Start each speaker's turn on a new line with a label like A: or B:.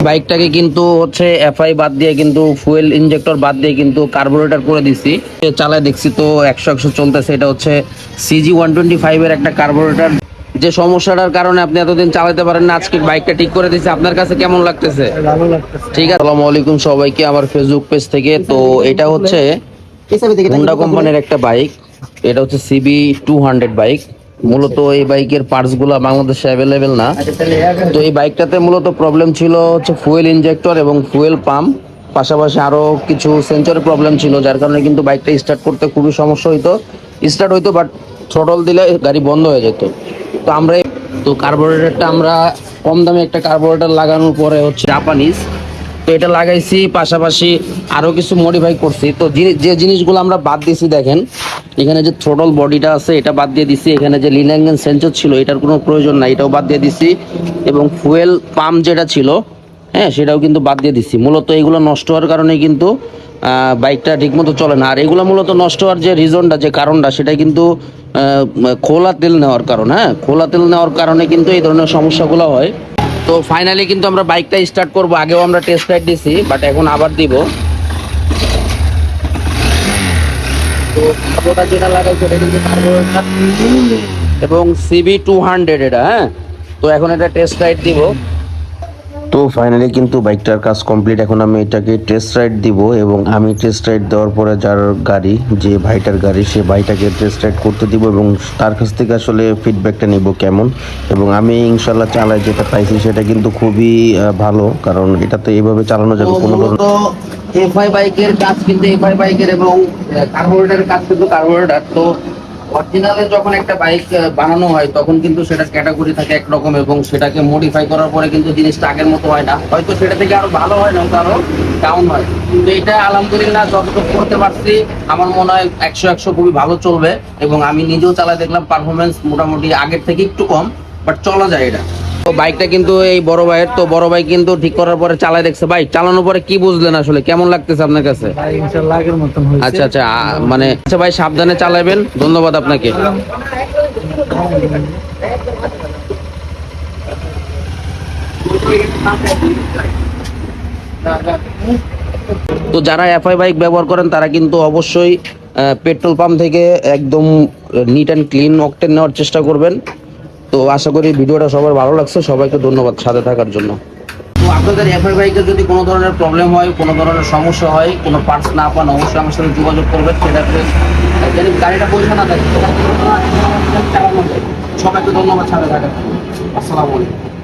A: বাইকটাকে কিন্তু হচ্ছে এফআই বাদ দিয়ে কিন্তু ফুয়েল ইনজেক্টর বাদ দিয়ে কিন্তু কার্বোরেটর করে দিছি। চালায় দেখছি তো 100 চলতেছে। এটা হচ্ছে CG 125 এর একটা কার্বোরেটর। যে সমস্যাটার কারণে আপনি এতদিন চালাতে পারেন না, আজকে বাইকটা ঠিক করে দিয়েছে। আপনার কাছে কেমন লাগতেছে?
B: ভালো লাগতেছে।
A: ঠিক আছে, আসসালামু আলাইকুম সবাইকে আমার ফেসবুক পেজ থেকে। তো এটা হচ্ছে হোন্ডা কোম্পানির একটা বাইক। এটা হচ্ছে CB 200 বাইক। মূলত এই বাইকের পার্টস গুলো বাংলাদেশে অ্যাভেলেবেল না। তো এই বাইকটাতে মূলত প্রবলেম ছিল হচ্ছে ফুয়েল ইনজেক্টর এবং ফুয়েল পাম্প, পাশাপাশি আরো কিছু সেন্সরের প্রবলেম ছিল, যার কারণে কিন্তু বাইকটা স্টার্ট করতে খুবই সমস্যা হইতো। স্টার্ট হইতো বাট থ্রোটল দিলে গাড়ি বন্ধ হয়ে যেত। তো আমরা তো কার্বোরেটরটা আমরা কম দামে একটা কার্বোরেটর লাগানোর পরে হচ্ছে জাপানিজ, তো এটা লাগাইছি, পাশাপাশি আরো কিছু মডিফাই করছি। তো যে জিনিসগুলো আমরা বাদ দিছি দেখেন, এখানে যে থ্রোটল বডিটা আছে এটা বাদ দিয়ে দিছি। এখানে যে লিন অ্যাঙ্গেল সেন্সর ছিল এটার কোনো প্রয়োজন নাই, এটাও বাদ দিয়ে দিছি। এবং ফুয়েল পাম্প যেটা ছিল, হ্যাঁ, সেটাও কিন্তু বাদ দিয়ে দিছি। মূলত এগুলো নষ্ট হওয়ার কারণে কিন্তু বাইকটা ঠিকমতো চলে না। আর এগুলো মূলত নষ্ট হওয়ার যে রিজনটা, যে কারণটা, সেটা কিন্তু খোলা তেল নেওয়ার কারণ। হ্যাঁ, খোলা তেল নেওয়ার কারণে কিন্তু এই ধরনের সমস্যাগুলো হয়। তো ফাইনালি কিন্তু আমরা বাইকটা স্টার্ট করব। আগেও আমরা টেস্ট রাইড দিছি, বাট এখন আবার দিব। তো কার্বোটা যেটা লাগাইছে এটা কিন্তু কার্বোরেটর এবং CB 200 এটা। হ্যাঁ, তো এখন এটা টেস্ট রাইড দিব। তো ফাইনালি কিন্তু বাইকটার কাজ কমপ্লিট। এখন আমি এটাকে টেস্ট রাইড দিব এবং আমি টেস্ট রাইড দেওয়ার পরে যার গাড়ি, যে ভাইটার গাড়ি, সে ভাইটাকে টেস্ট রাইড করতে দিব এবং তার কাছ থেকে আসলে ফিডব্যাকটা নিব কেমন। এবং আমি ইনশাল্লাহ চালাই যেটা পাইছি সেটা কিন্তু খুবই ভালো, কারণ এটাতে এইভাবে চালানো যাবে কোনো ধরনের। এফআই বাইকের কাজ কিন্তু এফআই বাইকের এবং কার্বোরেটরের কাজ কিন্তু কার্বোরেটর। তো অরিজিনালে যখন একটা বাইক বানানো হয় তখন কিন্তু সেটা ক্যাটাগরি থাকে একরকম, এবং সেটাকে মডিফাই করার পরে কিন্তু জিনিসটা আগের মতো হয় না, হয়তো সেটা থেকে আরো ভালো হয় না, আরো ডাউন হয়। কিন্তু এটা আলহামদুলিল্লাহ যতটুকু করতে পারছি আমার মনে হয় 100 খুবই ভালো চলবে। এবং আমি নিজেও চালাই দেখলাম, পারফরমেন্স মোটামুটি আগের থেকে একটু কম, বাট চলা যায় এটা। তো বাইকটা কিন্তু এই বড় ভাইয়ের। তো বড় ভাই কিন্তু ঠিক করার পরে চালায় দেখছে। ভাই, চালানোর পরে কি বুঝলেন, আসলে কেমন লাগতেছে আপনার কাছে?
B: ভাই ইনশাআল্লাহ আগের মতন হয়েছে।
A: আচ্ছা আচ্ছা, মানে আচ্ছা ভাই, সাবধানে চালাবেন। ধন্যবাদ আপনাকে। তো যারা এফআই বাইক ব্যবহার করেন তারা কিন্তু অবশ্যই পেট্রোল পাম্প থেকে একদম নিট অ্যান্ড ক্লিন অকটেন নেওয়ার চেষ্টা করবেন। তো আশা করি ভিডিওটা সবার ভালো লাগছে। সবাইকে ধন্যবাদ সাথে থাকার জন্য। তো আপনাদের এফআই বাইকের যদি কোনো ধরনের প্রবলেম হয়, কোনো ধরনের সমস্যা হয়, কোনো পার্টস না পান, অবশ্যই আমার সাথে যোগাযোগ করবেন। সেটাতে যদি গাড়িটা পয়সা না থাকে, সবাইকে ধন্যবাদ সাথে থাকার জন্য। আসসালামু আলাইকুম।